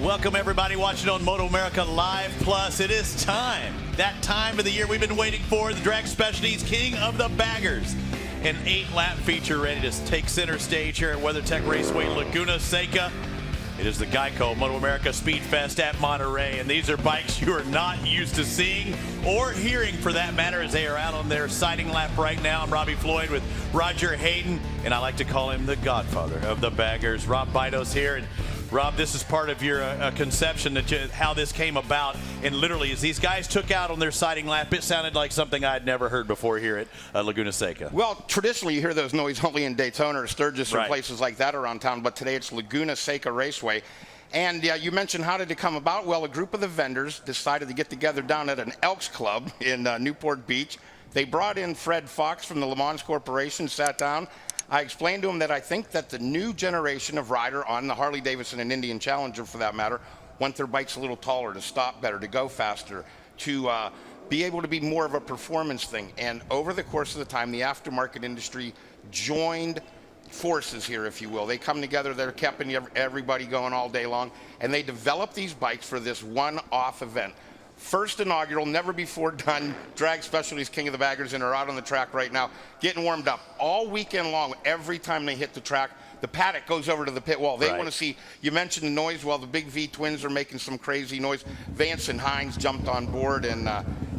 Welcome everybody watching on MotoAmerica Live Plus. It is time, that time of the year we've been waiting for, the Drag Specialties King of the Baggers. An 8-lap feature ready to take center stage here at WeatherTech Raceway, Laguna Seca. It is the Geico MotoAmerica Speed Fest at Monterey, and these are bikes you are not used to seeing or hearing for that matter as they are out on their sighting lap right now. I'm Robbie Floyd with Roger Hayden, and I like to call him the godfather of the baggers. Rob Bidos here. And Rob, this is part of your conception that how this came about. And literally, as these guys took out on their sighting lap, it sounded like something I'd never heard before here at Laguna Seca. Well, traditionally, you hear those noises only in Daytona or Sturgis Right. or places like that around town, but today it's Laguna Seca Raceway. And you mentioned how did it come about? Well, a group of the vendors decided to get together down at an Elks Club in Newport Beach. They brought in Fred Fox from the Le Mans Corporation, sat down. I explained to him that I think that the new generation of rider on the Harley Davidson and Indian Challenger, for that matter, want their bikes a little taller, to stop better, to go faster, to be able to be more of a performance thing. And over the course of the time, the aftermarket industry joined forces here, if you will. They come together, they're keeping everybody going all day long, and they develop these bikes for this one-off event. First inaugural, never before done, Drag Specialties King of the Baggers, and are out on the track right now, getting warmed up all weekend long. Every time they hit the track, the paddock goes over to the pit wall. They want to see, you mentioned the noise. Well, the Big V twins are making some crazy noise. Vance and Hines jumped on board, and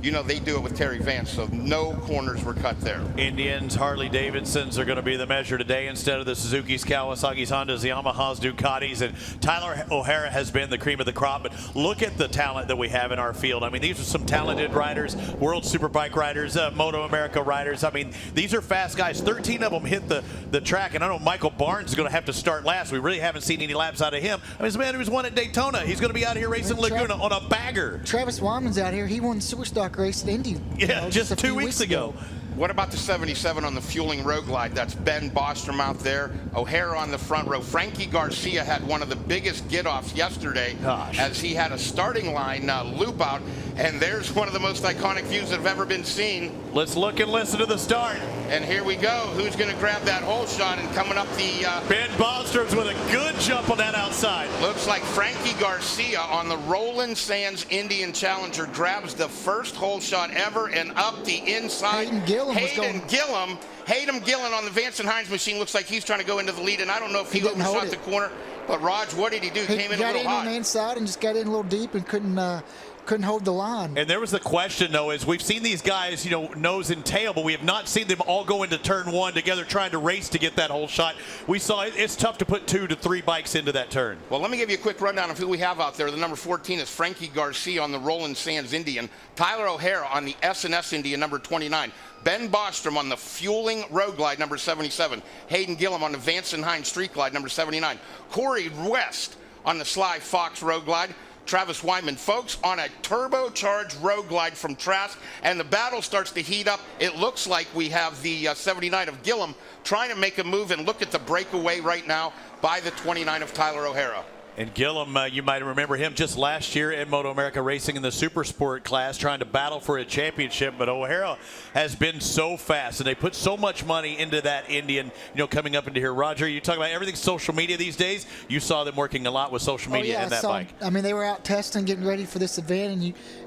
you know, they do it with Terry Vance, so no corners were cut there. Indians, Harley Davidsons are going to be the measure today instead of the Suzuki's, Kawasaki's, Hondas, the Yamahas, Ducatis, and Tyler O'Hara has been the cream of the crop. But look at the talent that we have in our field. I mean, these are some talented riders, World Superbike riders, MotoAmerica riders. I mean, these are fast guys. 13 of them hit the track, and I know Michael Barnes is going to have to start last. We really haven't seen any laps out of him. I mean, this man who's won at Daytona, he's going to be out here racing Laguna on a bagger. Travis Wyman's out here. He won the Superstock race at Indy. Yeah, just 2 weeks ago. What about the 77 on the fueling road glide? That's Ben Bostrom out there, O'Hara on the front row. Frankie Garcia had one of the biggest get-offs yesterday as he had a starting line loop out, and there's one of the most iconic views that have ever been seen. Let's look and listen to the start. And here we go. Who's going to grab that hole shot and coming up the... Ben Bostrom's with a good jump on that outside. Looks like Frankie Garcia on the Roland Sands Indian Challenger grabs the first hole shot ever and up the inside. Hayden Gillen on the Vance and Hines machine looks like he's trying to go into the lead, and I don't know if he overshot the corner. But Raj, what did he do? Came in a little hot. Got in on the inside and just got in a little deep and couldn't hold the line. And there was the question, though, is we've seen these guys, you know, nose and tail, but we have not seen them all go into turn one together trying to race to get that whole shot. We saw it's tough to put 2 to 3 bikes into that turn. Well, let me give you a quick rundown of who we have out there. The number 14 is Frankie Garcia on the Roland Sands Indian. Tyler O'Hara on the S&S Indian, number 29. Ben Bostrom on the fueling road glide, number 77. Hayden Gillen on the Vance and Hines street glide, number 79. Corey West on the Sly Fox road glide. Travis Wyman, folks, on a turbocharged road glide from Trask, and the battle starts to heat up. It looks like we have the 79 of Gillum trying to make a move, and look at the breakaway right now by the 29 of Tyler O'Hara. And Gillum, you might remember him just last year in MotoAmerica racing in the Super Sport class, trying to battle for a championship. But O'Hara has been so fast, and they put so much money into that Indian, you know, coming up into here. Roger, you talk about everything social media these days. You saw them working a lot with social media in that bike. I mean, they were out testing, getting ready for this event, and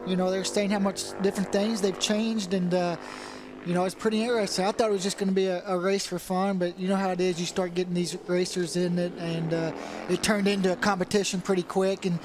you know, they're saying how much different things they've changed, and you know, it's pretty interesting. I thought it was just going to be a race for fun, but you know how it is. You start getting these racers in it, and it turned into a competition pretty quick. And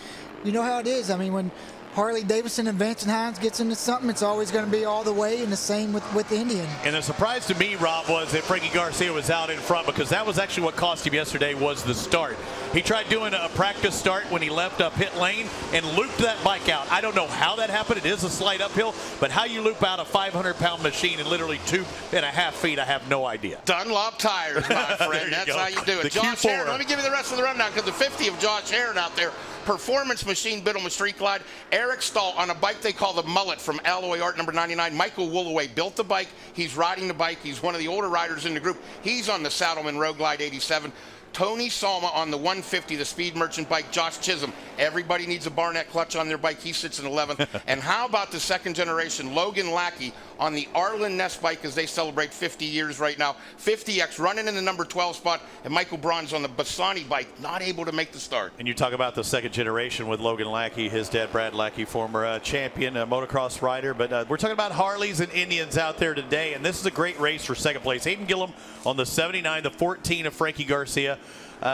you know how it is. I mean, when Harley Davidson and Vance and Hines gets into something, it's always going to be all the way, and the same with Indian. And the surprise to me, Rob, was that Frankie Garcia was out in front, because that was actually what cost him yesterday was the start. He tried doing a practice start when he left a pit lane and looped that bike out. I don't know how that happened. It is a slight uphill, but how you loop out a 500-pound machine in literally 2.5 feet, I have no idea. Dunlop tires, my friend. That's how you do it. Josh Heron, let me give you the rest of the rundown, because the 50 of Josh Heron out there. Performance machine, Biddleman Street Glide. Eric Stahl on a bike they call the Mullet from Alloy Art, number 99. Michael Woolaway built the bike. He's riding the bike. He's one of the older riders in the group. He's on the Saddleman Road Glide 87. Tony Salma on the 150, the Speed Merchant bike. Josh Chisholm. Everybody needs a Barnett clutch on their bike. He sits in 11th. And how about the second generation, Logan Lackey, on the Arlen Ness bike as they celebrate 50 years right now. 50X running in the number 12 spot. And Michael Braun's on the Bassani bike, not able to make the start. And you talk about the second generation with Logan Lackey, his dad, Brad Lackey, former champion, motocross rider. But we're talking about Harleys and Indians out there today. And this is a great race for second place. Hayden Gillum on the 79, the 14 of Frankie Garcia.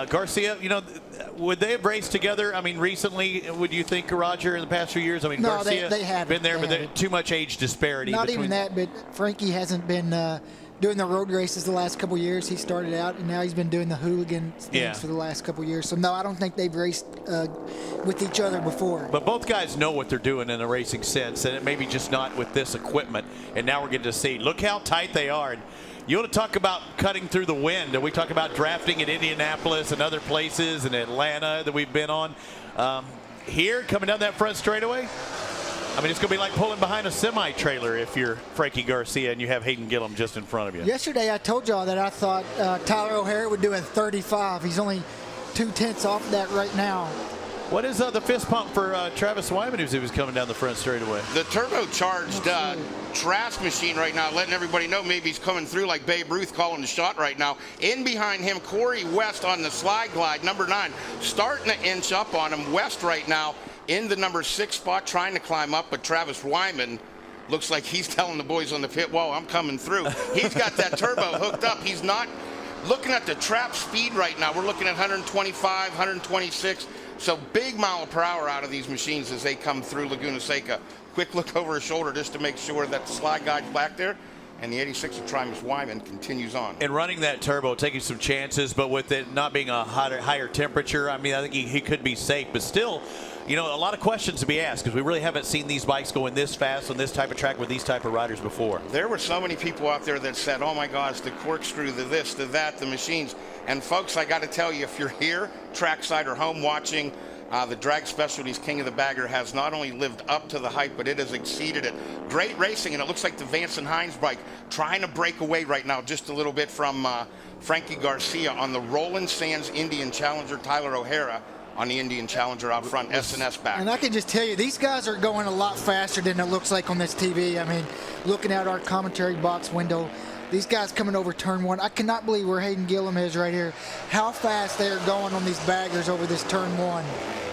Garcia, you know, would they have raced together? I mean, recently, would you think, Roger, in the past few years? I mean, No, Garcia they haven't. been there, They but haven't. too much age disparity. Not between even that, but Frankie hasn't been doing the road races the last couple years. He started out, and now he's been doing the hooligan things for the last couple years. So, no, I don't think they've raced with each other before. But both guys know what they're doing in a racing sense, and it maybe just not with this equipment. And now we're getting to see, look how tight they are. And you want to talk about cutting through the wind. We talk about drafting in Indianapolis and other places in Atlanta that we've been on. Here, coming down that front straightaway, I mean, it's going to be like pulling behind a semi-trailer if you're Frankie Garcia and you have Hayden Gillum just in front of you. Yesterday, I told y'all that I thought Tyler O'Hara would do a 35. He's only 2/10 off that right now. What is the fist pump for Travis Wyman as he was coming down the front straightaway? The turbocharged Trask machine right now, letting everybody know maybe he's coming through like Babe Ruth calling the shot right now. In behind him, Corey West on the slide glide, number 9, starting to inch up on him. West right now in the number 6 spot, trying to climb up, but Travis Wyman looks like he's telling the boys on the pit wall, I'm coming through. He's got that turbo hooked up. He's not looking at the trap speed right now. We're looking at 125, 126. So big mile per hour out of these machines as they come through Laguna Seca. Quick look over his shoulder just to make sure that the slide guide's back there. And the 86 of Travis Wyman continues on. And running that turbo, taking some chances, but with it not being a higher temperature, I mean, I think he could be safe. But still, you know, a lot of questions to be asked because we really haven't seen these bikes going this fast on this type of track with these type of riders before. There were so many people out there that said, oh my gosh, the corkscrew, the this, the that, the machines. And folks, I got to tell you, if you're here, trackside or home watching, the Drag Specialties King of the Bagger has not only lived up to the hype, but it has exceeded it. Great racing, and it looks like the Vance and Hines bike trying to break away right now just a little bit from Frankie Garcia on the Roland Sands Indian Challenger, Tyler O'Hara on the Indian Challenger out front, S&S back. And I can just tell you, these guys are going a lot faster than it looks like on this TV. I mean, looking out our commentary box window, these guys coming over turn 1. I cannot believe where Hayden Gillum is right here, how fast they are going on these baggers over this turn 1.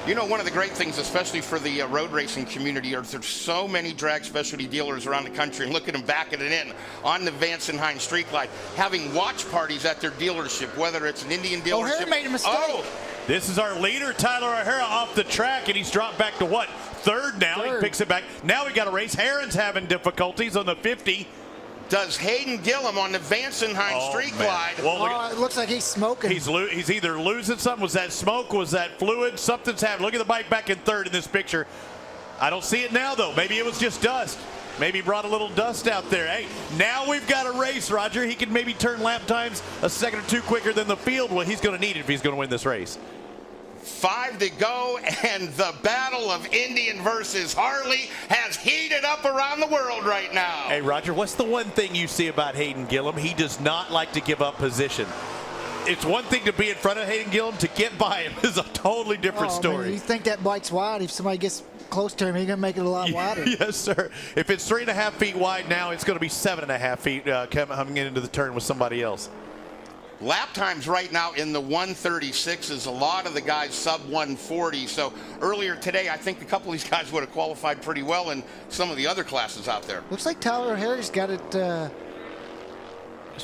You know, one of the great things, especially for the road racing community, is there's so many drag specialty dealers around the country, and look at them backing it in on the Vance and Hines Street Glide, having watch parties at their dealership, whether it's an Indian dealership. O'Hara made a mistake. Oh, This is our leader, Tyler O'Hara, off the track, and he's dropped back to what? Third now. Third. He picks it back. Now we got a race. Heron's having difficulties on the 50. does Hayden Gillum on the Vance and Hines Street man. Glide. Well, look Oh, it looks like he's smoking. he's either losing something. Was that smoke? Was that fluid? Something's happened. Look at the bike back in third in this picture. I don't see it now, though. Maybe it was just dust. Maybe he brought a little dust out there. Hey, now we've got a race, Roger. He can maybe turn lap times a second or two quicker than the field. Well, he's going to need it if he's going to win this race. 5 to go, and the battle of Indian versus Harley has heated up around the world right now. Hey, Roger, what's the one thing you see about Hayden Gillum? He does not like to give up position. It's one thing to be in front of Hayden Gillum. To get by him is a totally different story. Man, you think that bike's wide? If somebody gets close to him, he's going to make it a lot wider. Yes, sir. If it's 3.5 feet wide now, it's going to be 7.5 feet coming into the turn with somebody else. Lap times right now in the 136s, a lot of the guys sub 140. So earlier today, I think a couple of these guys would have qualified pretty well in some of the other classes out there. Looks like Tyler O'Hara's got it.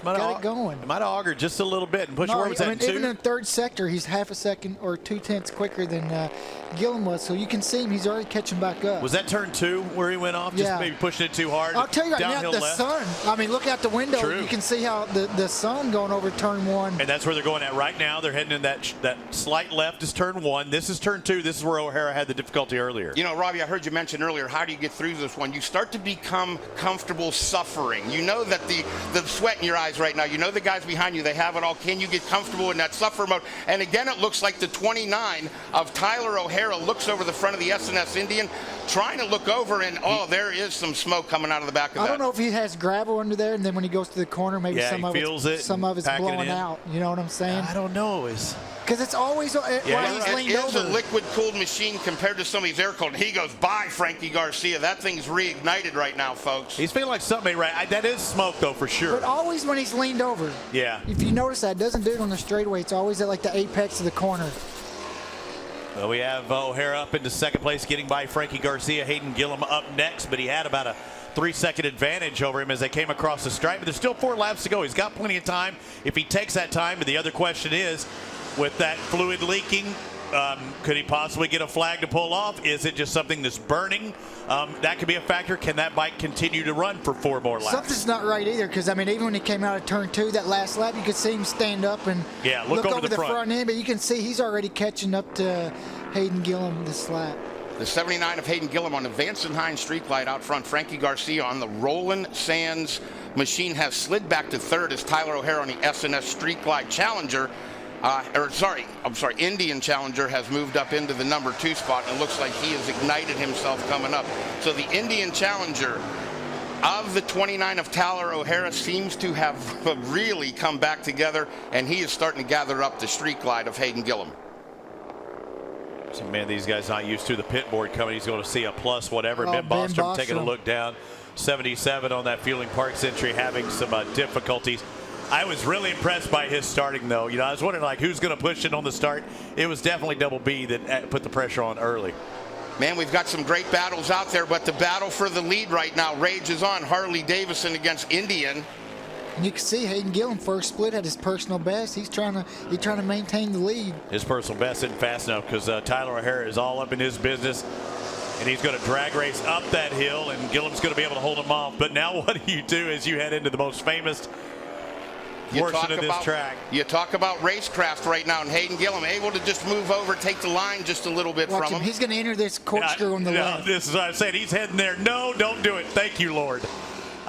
Got it going. It might have augured just a little bit and push where was that, even in 2? third sector, he's half a second or 2/10 quicker than Gillum was. So you can see him; he's already catching back up. Was that turn 2 where he went off? Just Yeah. maybe pushing it too hard. I'll tell you right now, Downhill the left. sun. I mean, look out the window. True. You can see how the sun going over turn 1. And that's where they're going at right now. They're heading in that slight left is turn 1. This is turn 2. This is where O'Hara had the difficulty earlier. You know, Robbie, I heard you mention earlier, how do you get through this one? You start to become comfortable suffering. You know that the sweat in your eye guys right now. You know the guys behind you, they have it all. Can you get comfortable in that suffer mode? And again, it looks like the 29 of Tyler O'Hara looks over the front of the S&S Indian, trying to look over, and there is some smoke coming out of the back of that. I don't know if he has gravel under there, and then when he goes to the corner, maybe some of it's blowing out. You know what I'm saying? I don't know. Because it's always while he's leaned it is over. a liquid-cooled machine compared to some of these air-cooled. He goes by Frankie Garcia. That thing's reignited right now, folks. He's feeling like something ain't right. That is smoke, though, for sure. But always when he's leaned over. Yeah. If you notice that, it doesn't do it on the straightaway. It's always at like the apex of the corner. Well, we have O'Hara up into second place, getting by Frankie Garcia. Hayden Gillum up next, but he had about a 3-second advantage over him as they came across the stripe. But there's still 4 laps to go. He's got plenty of time if he takes that time. But the other question is, with that fluid leaking, could he possibly get a flag to pull off? Is it just something that's burning? That could be a factor. Can that bike continue to run for 4 more laps? Something's not right either, because I mean, even when he came out of turn 2, that last lap, you could see him stand up and look over the front end, but you can see he's already catching up to Hayden Gillum this lap. The 79 of Hayden Gillum on the Vance & Hines street light out front. Frankie Garcia on the Roland Sands machine has slid back to third as Tyler O'Hara on the S&S Street Glide Challenger. Indian Challenger has moved up into the number 2 spot, and it looks like he has ignited himself coming up. So the Indian Challenger of the 29 of Tyler O'Hara seems to have really come back together, and he is starting to gather up the Street Glide of Hayden Gillum. So, man, these guys not used to the pit board coming. He's going to see a plus whatever. Oh, Ben Bostrom taking a Bostrom. look down. 77 on that Fueling Parks entry, having some difficulties. I was really impressed by his starting, though. You know, I was wondering, like, who's going to push it on the start. It was definitely Double B that put the pressure on early. Man, we've got some great battles out there, but the battle for the lead right now rages on. Harley Davidson against Indian. And you can see Hayden Gillum first split at his personal best. He's trying to maintain the lead. His personal best isn't fast enough because Tyler O'Hara is all up in his business. And he's going to drag race up that hill, and Gillum's going to be able to hold him off. But now what do you do as you head into the most famous portion of this track? You talk about racecraft right now, and Hayden Gillum able to just move over, take the line just a little bit Watch from him. He's going to enter this corkscrew on the left. This is what I'm saying. He's heading there. No, don't do it. Thank you, Lord.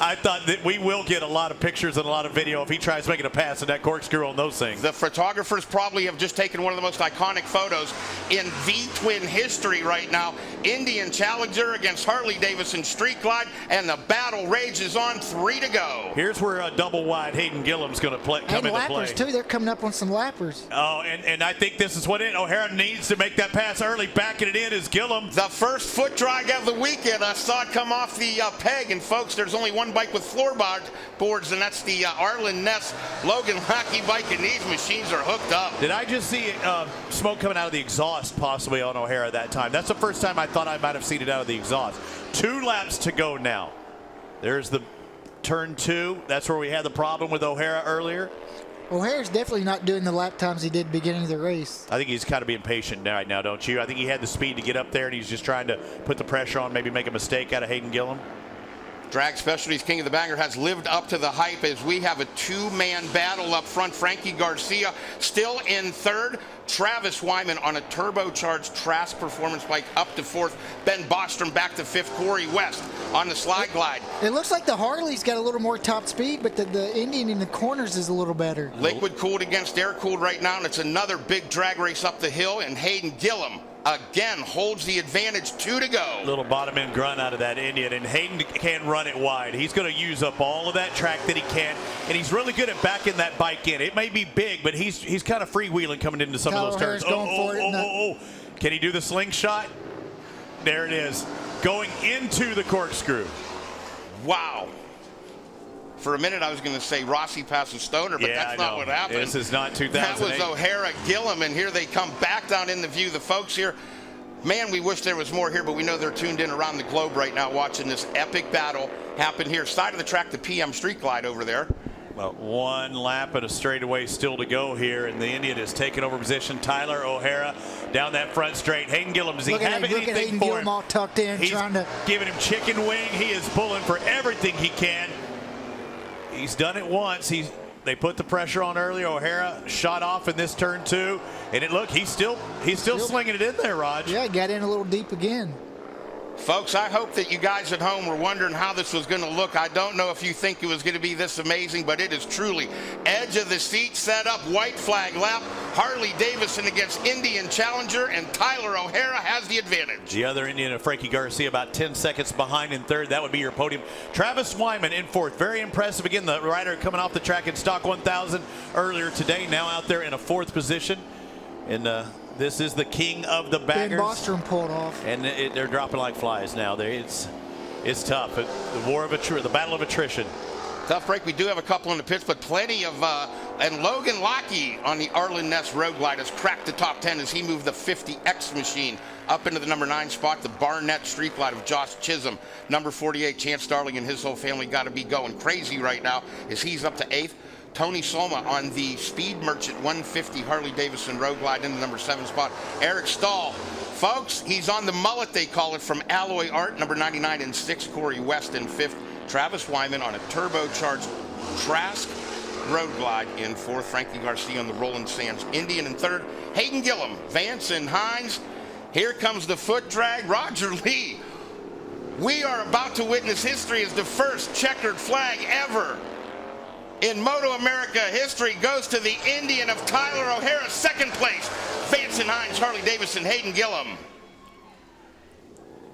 I thought that we will get a lot of pictures and a lot of video if he tries making a pass in that corkscrew on those things. The photographers probably have just taken one of the most iconic photos in V-Twin history right now. Indian Challenger against Harley Davidson Street Glide, and the battle rages on. 3 to go. Here's where a double wide Hayden Gillum's going to come into lappers, play. too. They're coming up on some lappers. Oh, and I think this is what O'Hara needs to make that pass early. Backing it in is Gillum. The first foot drag of the weekend. I saw it come off the peg, and folks, there's only one bike with floorboards, and that's the Arlen Ness Logan Lackey bike, and these machines are hooked up. Did I just see smoke coming out of the exhaust possibly on O'Hara that time? That's the first time I thought I might have seen it out of the exhaust. 2 laps to go now. There's the turn 2. That's where we had the problem with O'Hara earlier. O'Hara's definitely not doing the lap times he did at the beginning of the race. I think he's kind of being patient right now, don't you? I think he had the speed to get up there, and he's just trying to put the pressure on, maybe make a mistake out of Hayden Gillum. Drag Specialties King of the Banger has lived up to the hype as we have a 2-man battle up front. Frankie Garcia still in third. Travis Wyman on a turbocharged Trask performance bike up to 4th. Ben Bostrom back to 5th. Corey West on the slide glide. It looks like the Harley's got a little more top speed, but the Indian in the corners is a little better. Liquid cooled against air cooled right now, and it's another big drag race up the hill, and Hayden Gillum again holds the advantage. 2 to go. Little bottom end grunt out of that Indian, and Hayden can run it wide. He's going to use up all of that track that he can, and he's really good at backing that bike in. It may be big, but he's kind of freewheeling coming into some of those turns. Can he do the slingshot? There it is, going into the corkscrew. Wow. For a minute, I was going to say Rossi passes Stoner, but that's not what happened. This is not 2008. That was O'Hara Gillum, and here they come back down in the view. The folks here, man, we wish there was more here, but we know they're tuned in around the globe right now watching this epic battle happen here. Side of the track, the PM Street Glide over there. Well, 1 lap and a straightaway still to go here, and the Indian has taken over position. Tyler O'Hara down that front straight. Hayden Gillum, does he have anything Hayden for Gillum him? all tucked in, He's trying to giving him chicken wing. He is pulling for everything he can. He's done it once. They put the pressure on earlier. O'Hara shot off in this turn 2, and he's still slinging it in there, Raj. Yeah, got in a little deep again. Folks, I hope that you guys at home were wondering how this was going to look. I don't know if you think it was going to be this amazing, but it is truly edge of the seat set up, white flag lap. Harley Davidson against Indian Challenger, and Tyler O'Hara has the advantage. The other Indian, Frankie Garcia, about 10 seconds behind in third. That would be your podium. Travis Wyman in fourth. Very impressive. Again, the rider coming off the track in Stock 1000 earlier today. Now out there in a fourth position. And this is the king of the baggers. Ben Bostrom pulled off. And they're dropping like flies now. It's tough. The the battle of attrition. Tough break. We do have a couple in the pits, but plenty of, and Logan Lockey on the Arlen Ness Road Glide has cracked the top 10 as he moved the 50X machine up into the number 9 spot. The Barnett Street Glide of Josh Chisholm, number 48. Chance Darling and his whole family got to be going crazy right now as he's up to 8th. Tony Soma on the Speed Merchant 150 Harley Davidson Road Glide in the number 7 spot. Eric Stahl, folks, he's on the mullet, they call it, from Alloy Art, number 99 in 6th. Corey West in 5th. Travis Wyman on a turbocharged Trask Road Glide in 4th. Frankie Garcia on the Roland Sands Indian in 3rd. Hayden Gillum, Vance and Hines. Here comes the foot drag. Roger Lee. We are about to witness history as the first checkered flag ever in MotoAmerica history goes to the Indian of Tyler O'Hara, 2nd place. Vance and Hines, Harley Davidson, Hayden Gillum.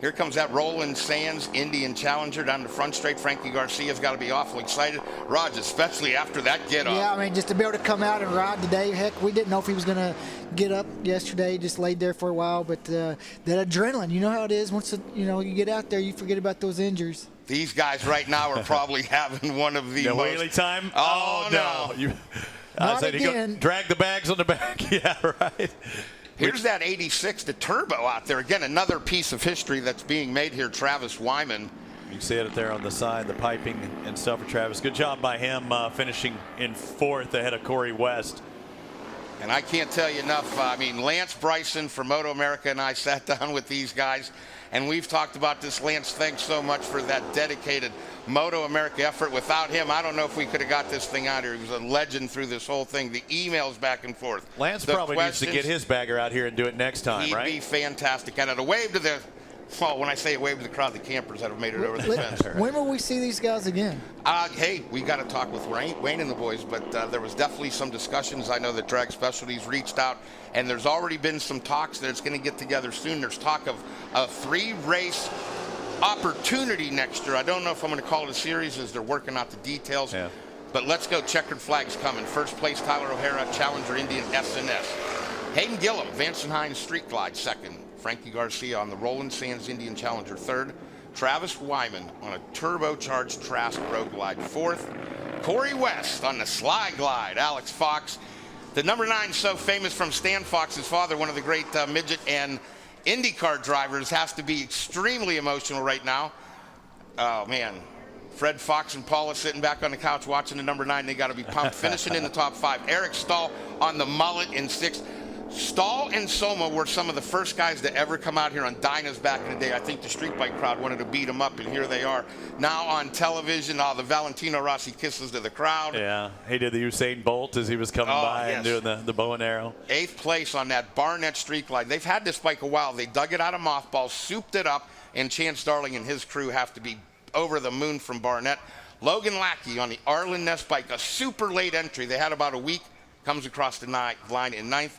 Here comes that Roland Sands Indian Challenger down the front straight. Frankie Garcia's got to be awful excited. Raj, especially after that get-off. Yeah, I mean, just to be able to come out and ride today. Heck, we didn't know if he was going to get up yesterday. Just laid there for a while. But that adrenaline, you know how it is. Once you get out there, you forget about those injuries. These guys right now are probably having one of the No most... wheelie time? Oh, no. I said you drag the bags on the back. Yeah, right. Here's that 86, the turbo out there. Again, another piece of history that's being made here. Travis Wyman. You can see it there on the side, the piping and stuff for Travis. Good job by him finishing in 4th ahead of Corey West. And I can't tell you enough. I mean, Lance Bryson from MotoAmerica and I sat down with these guys, and we've talked about this. Lance, thanks so much for that dedicated MotoAmerica effort. Without him, I don't know if we could have got this thing out here. He was a legend through this whole thing. The emails back and forth. Lance probably needs to get his bagger out here and do it next time, right? He'd be fantastic. And a wave to the... Well, when I say a wave to the crowd, the campers that have made it over the fence. When will we see these guys again? Hey, we got to talk with Wayne and the boys, but there was definitely some discussions. I know that Drag Specialties reached out, and there's already been some talks that it's going to get together soon. There's talk of a 3-race opportunity next year. I don't know if I'm going to call it a series as they're working out the details. Yeah. But let's go. Checkered flags coming. First place, Tyler O'Hara, Challenger Indian SNS. Hayden Gillum, Vance and Hines Street Glide, 2nd. Frankie Garcia on the Roland Sands Indian Challenger, 3rd. Travis Wyman on a turbocharged Trask Road Glide, 4th. Corey West on the Sly Glide. Alex Fox, the number 9, so famous from Stan Fox's father, one of the great midget and IndyCar drivers, has to be extremely emotional right now. Oh, man. Fred Fox and Paula sitting back on the couch watching the number 9. They got to be pumped. Finishing in the top 5. Eric Stahl on the mullet in 6th. Stahl and Soma were some of the first guys to ever come out here on Dynas back in the day. I think the street bike crowd wanted to beat them up, and here they are now on television. The Valentino Rossi kisses to the crowd. Yeah, he did the Usain Bolt as he was coming by and doing the bow and arrow. 8th place on that Barnett Street Glide. They've had this bike a while. They dug it out of mothballs, souped it up, and Chance Darling and his crew have to be over the moon from Barnett. Logan Lackey on the Arlen Ness bike, a super late entry. They had about a week, comes across the line in 9th.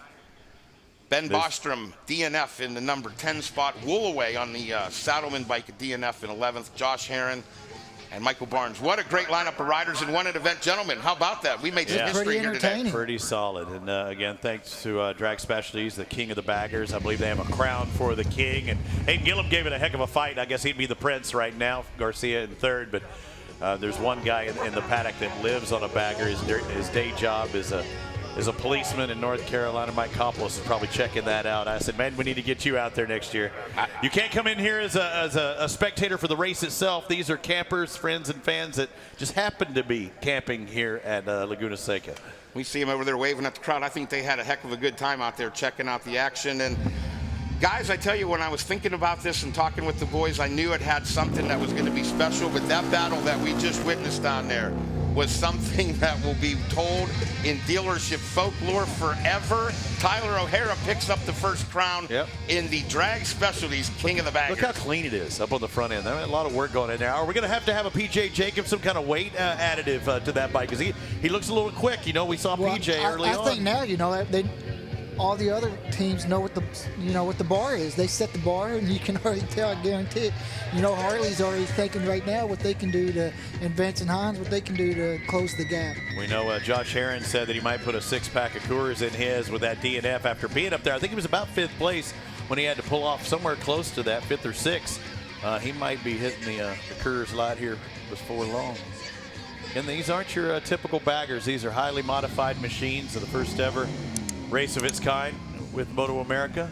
Ben Bostrom, DNF in the number 10 spot. Woolaway on the Saddleman bike at DNF in 11th. Josh Herron and Michael Barnes. What a great lineup of riders in one event. Gentlemen, how about that? We made some history here today. Pretty solid. And again, thanks to Drag Specialties, the king of the baggers. I believe they have a crown for the king. And Hayden Gillum gave it a heck of a fight. I guess he'd be the prince right now. Garcia in 3rd. But there's one guy in the paddock that lives on a bagger. His day job is a policeman in North Carolina. Mike Koplos is probably checking that out. I said, man, we need to get you out there next year. You can't come in here as a spectator for the race itself. These are campers, friends, and fans that just happen to be camping here at Laguna Seca. We see them over there waving at the crowd. I think they had a heck of a good time out there checking out the action. And guys, I tell you, when I was thinking about this and talking with the boys, I knew it had something that was going to be special. But that battle that we just witnessed down there, was something that will be told in dealership folklore forever. Tyler O'Hara picks up the first crown in the Drag Specialties King of the Baggers. Look how clean it is up on the front end. I mean, a lot of work going in there. Are we going to have a PJ Jacobs, some kind of weight additive to that bike? Because he looks a little quick. You know, we saw PJ early on. I think now, you know, all the other teams know what the bar is. They set the bar, and you can already tell. I guarantee it. You know, Harley's already thinking right now what they can do and Vance and Hines, what they can do to close the gap. We know Josh Herron said that he might put a 6-pack of Coors in his with that DNF after being up there. I think he was about 5th place when he had to pull off somewhere close to that 5th or 6th. He might be hitting the Coors Light here before long. And these aren't your typical baggers. These are highly modified machines of the first ever race of its kind with MotoAmerica.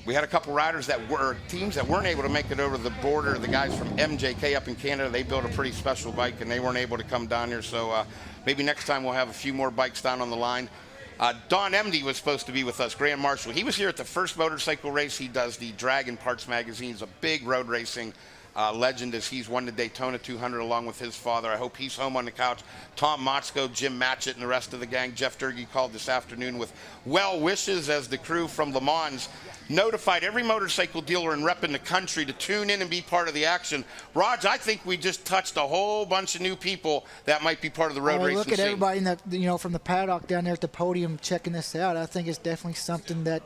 We had a couple riders that were teams that weren't able to make it over the border. The guys from MJK up in Canada, they built a pretty special bike, and they weren't able to come down here. So maybe next time we'll have a few more bikes down on the line. Don Emdy was supposed to be with us, Grand Marshal. He was here at the first motorcycle race. He does the Dragon Parts magazine. He's a big road racing legend, as he's won the Daytona 200 along with his father. I hope he's home on the couch. Tom Motzko, Jim Matchett, and the rest of the gang. Jeff Durkee called this afternoon with well wishes as the crew from Le Mans notified every motorcycle dealer and rep in the country to tune in and be part of the action. Raj, I think we just touched a whole bunch of new people that might be part of the road racing look at scene. everybody in the, from the paddock down there at the podium checking this out. I think it's definitely something that,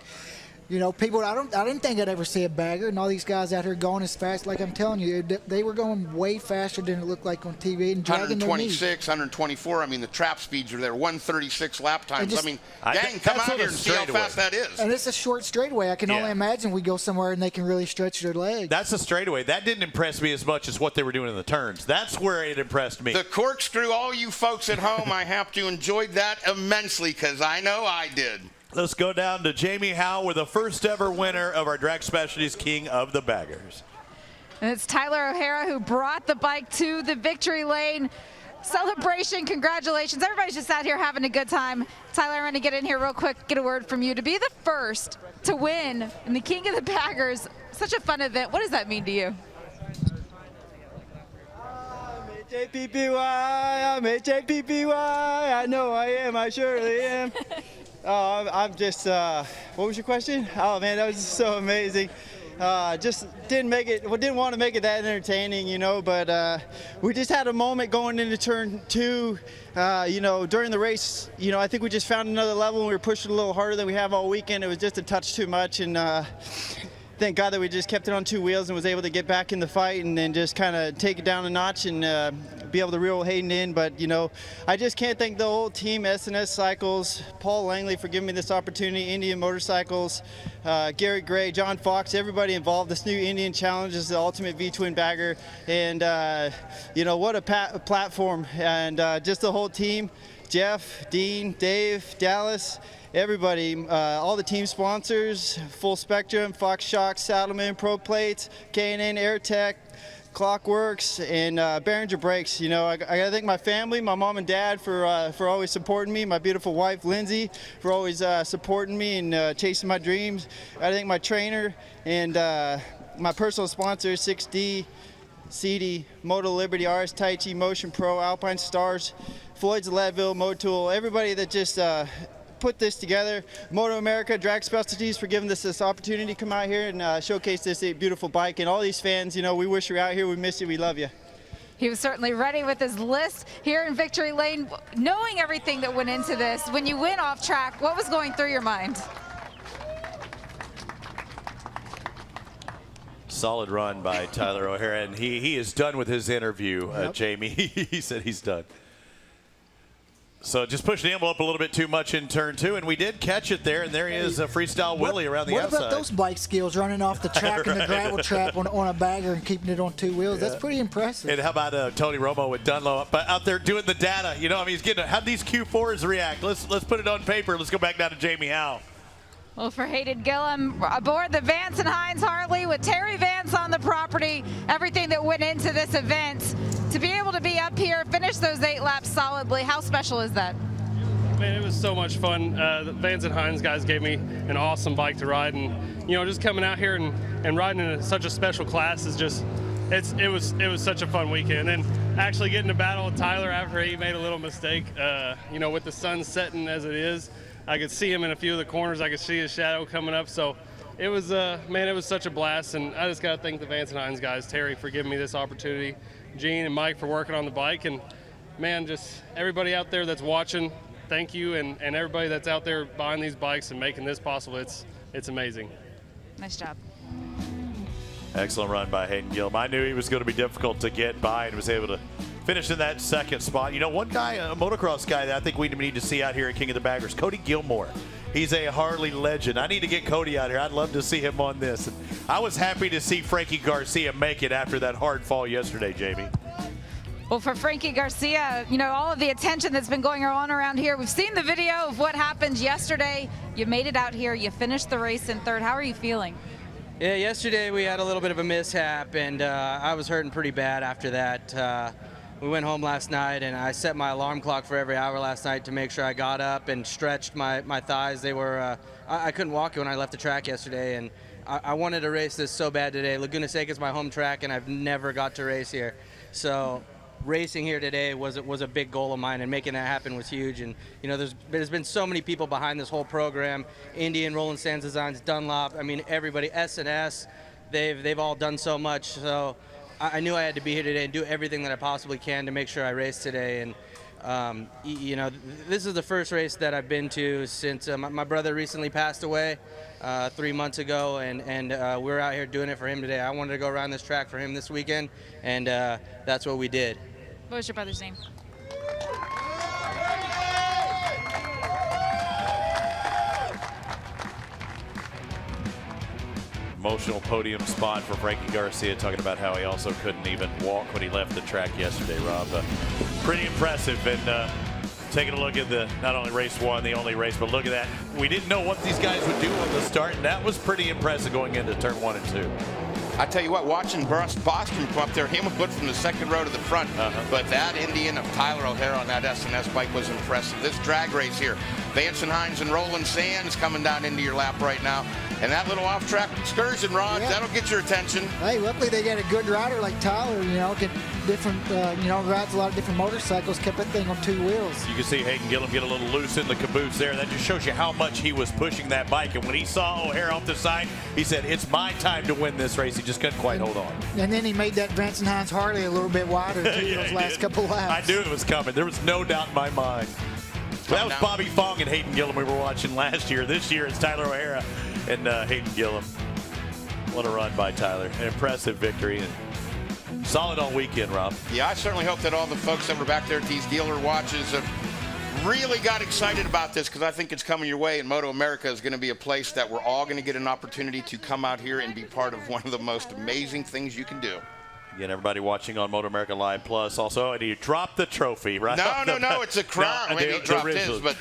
people, I didn't think I'd ever see a bagger, and all these guys out here going as fast. Like I'm telling you, they were going way faster than it looked like on TV and dragging 126, 124. I mean, the trap speeds are there. 136 lap times. Gang, come out here and see how fast that is. And it's a short straightaway. I can only imagine we go somewhere and they can really stretch their legs. That's a straightaway. That didn't impress me as much as what they were doing in the turns. That's where it impressed me. The corkscrew, all you folks at home, I hope you enjoyed that immensely, because I know I did. Let's go down to Jamie Howe with the first ever winner of our Drag Specialties King of the Baggers. And it's Tyler O'Hara who brought the bike to the victory lane. Celebration, congratulations. Everybody's just out here having a good time. Tyler, I'm going to get in here real quick, get a word from you. To be the first to win in the King of the Baggers, such a fun event. What does that mean to you? I'm HAPPY, I know I am, I surely am. I'm just, what was your question? Oh man, that was just so amazing. Just didn't want to make it that entertaining, but we just had a moment going into turn 2, during the race, I think we just found another level and we were pushing a little harder than we have all weekend. It was just a touch too much, and thank God that we just kept it on 2 wheels and was able to get back in the fight and then just kind of take it down a notch and be able to reel Hayden in. But, I just can't thank the whole team, SNS Cycles, Paul Langley for giving me this opportunity, Indian Motorcycles, Gary Gray, John Fox, everybody involved. This new Indian Challenge is the ultimate V-twin bagger. And, what a platform. And just the whole team, Jeff, Dean, Dave, Dallas, everybody, all the team sponsors, Full Spectrum, Fox Shocks, Saddlemen, Pro Plates, K&N, AirTech, Clockworks, and Behringer Brakes. I gotta thank my family, my mom and dad for always supporting me, my beautiful wife Lindsay for always supporting me and chasing my dreams. I gotta thank my trainer and my personal sponsors, 6D, CD, Moto Liberty, RS Taichi, Motion Pro, Alpine Stars, Floyd's Leadville, Motool, everybody that just put this together. MotoAmerica, Drag Specialties for giving us this opportunity to come out here and showcase this beautiful bike. And all these fans, we wish you were out here. We miss you. We love you. He was certainly ready with his list here in Victory Lane. Knowing everything that went into this, when you went off track, what was going through your mind? Solid run by Tyler O'Hara, and he is done with his interview, Jamie. He said he's done. So just pushed the envelope a little bit too much in turn 2, and we did catch it there, and there he is, a Freestyle Willie around the outside. What about those bike skills, running off the track and the gravel trap on a bagger and keeping it on 2 wheels? That's pretty impressive. And how about Tony Romo with Dunlop out there doing the data? He's getting, how'd these Q4s react? Let's put it on paper. Let's go back down to Jamie Howe. Well, for Hayden Gillum, aboard the Vance and Hines Harley with Terry Vance on the property, everything that went into this event, to be able to be up here, finish those 8 laps solidly, how special is that? Man, it was so much fun. The Vance and Hines guys gave me an awesome bike to ride, and just coming out here and riding in such a special class is just, it was such a fun weekend. And actually getting to battle with Tyler after he made a little mistake. You know, with the sun setting as it is, I could see him in a few of the corners. I could see his shadow coming up. So it was, man, it was such a blast. And I just got to thank the Vance and Hines guys, Terry for giving me this opportunity, Gene and Mike for working on the bike. And, man, just everybody out there that's watching, thank you. And everybody that's out there buying these bikes and making this possible, it's amazing. Nice job. Excellent run by Hayden Gillum. I knew he was going to be difficult to get by and was able to finish in that second spot. You know, one guy, a motocross guy that I think we need to see out here at King of the Baggers, Cody Gilmore. He's a Harley legend. I need to get Cody out here. I'd love to see him on this. And I was happy to see Frankie Garcia make it after that hard fall yesterday, Jamie. Well, for Frankie Garcia, you know, all of the attention that's been going on around here, we've seen the video of what happened yesterday. You made it out here. You finished the race in third. How are you feeling? Yeah, yesterday we had a little bit of a mishap, and I was hurting pretty bad after that. We went home last night, and I set my alarm clock for every hour last night to make sure I got up and stretched my thighs. They were, I couldn't walk when I left the track yesterday, and I wanted to race this so bad today. Laguna Seca is my home track, and I've never got to race here. So racing here today was a big goal of mine, and making that happen was huge. And you know, there's been so many people behind this whole program: Indian, Roland Sands Designs, Dunlop. I mean, everybody, S&S. They've all done so much. So I knew I had to be here today and do everything that I possibly can to make sure I race today. And you know, this is the first race that I've been to since my brother recently passed away 3 months ago, and we're out here doing it for him today. I wanted to go around this track for him this weekend, and that's what we did. What was your brother's name? Emotional podium spot for Frankie Garcia, talking about how he also couldn't even walk when he left the track yesterday, Rob. Pretty impressive. And taking a look at the not only race one, the only race, but look at that. We didn't know what these guys would do on the start, and that was pretty impressive going into turn 1 and 2. I tell you what, watching Boston come up there, him would put from the second row to the front. But that Indian of Tyler O'Hara on that S&S bike was impressive. This drag race here, Vance and Hines and Roland Sands coming down into your lap right now. And that little off-track excursion, Rod, that'll get your attention. Hey, luckily they got a good rider like Tyler, you know, get different, you know, rides a lot of different motorcycles, kept that thing on 2 wheels. You can see Hayden Gillum get a little loose in the caboose there. That just shows you how much he was pushing that bike. And when he saw O'Hara off the side, he said, it's my time to win this race. He just couldn't quite hold on. And then he made that Vance and Hines Harley a little bit wider, too, Yeah, those last couple laps. I knew it was coming. There was no doubt in my mind. That was Bobby Fong and Hayden Gillum we were watching last year. This year it's Tyler O'Hara and Hayden Gillum. What a run by Tyler. An impressive victory and solid all weekend, Rob. Yeah, I certainly hope that all the folks that were back there at these dealer watches have really got excited about this, because I think it's coming your way, and MotoAmerica is going to be a place that we're all going to get an opportunity to come out here and be part of one of the most amazing things you can do. Again, everybody watching on MotoAmerica Live Plus. Also, and he dropped the trophy, right? No, it's a crown. No, When he dropped his, but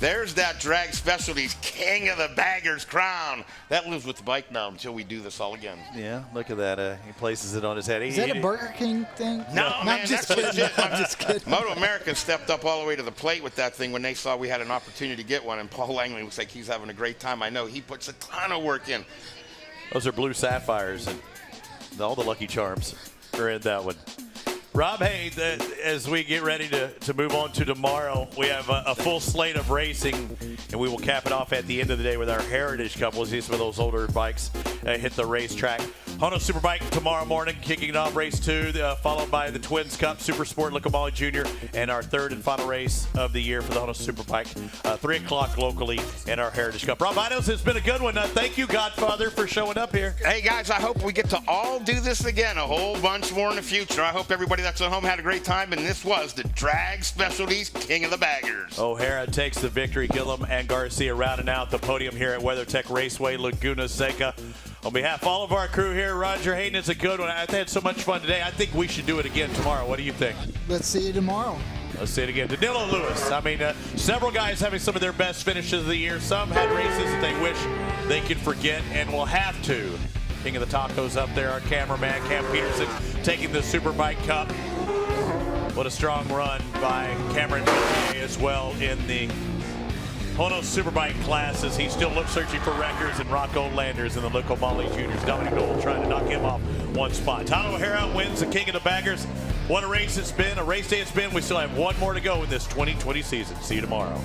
there's that Drag Specialties King of the Baggers crown. That lives with the bike now until we do this all again. Yeah, look at that. He places it on his head. Is that a Burger King thing? No, man, I'm just that's kidding. legit. I'm just kidding. MotoAmerica stepped up all the way to the plate with that thing when they saw we had an opportunity to get one, and Paul Langley looks like he's having a great time. I know he puts a ton of work in. Those are blue sapphires, and all the Lucky Charms are in that one. Rob, hey, as we get ready to move on to tomorrow, we have a full slate of racing, and we will cap it off at the end of the day with our Heritage Cup. We'll see some of those older bikes hit the racetrack. Honda Superbike tomorrow morning, kicking it off race 2, followed by the Twins Cup, Super Sport, Licomali Jr., and our third and final race of the year for the Honda Superbike, 3 o'clock locally, and our Heritage Cup. Rob Idos, it's been a good one. Thank you, Godfather, for showing up here. Hey, guys, I hope we get to all do this again, a whole bunch more in the future. I hope everybody that's at home had a great time, and this was the Drag Specialties King of the Baggers. O'Hara takes the victory. Gillum and Garcia rounding out the podium here at WeatherTech Raceway, Laguna Seca. On behalf of all of our crew here, Roger Hayden, it's a good one. I've had so much fun today. I think we should do it again tomorrow. What do you think? Let's see you tomorrow. Let's see it again. Danilo Lewis. I mean, several guys having some of their best finishes of the year. Some had races that they wish they could forget and will have to. King of the Tacos up there, our cameraman, Cam Peterson, taking the Superbike Cup. What a strong run by Cameron Villiers as well in the Honda Superbike classes. He's still searching for records, and Rocco Landers in the Licomali Juniors. Dominic Noel trying to knock him off one spot. Tyler O'Hara wins the King of the Baggers. What a race it's been, a race day it's been. We still have one more to go in this 2020 season. See you tomorrow.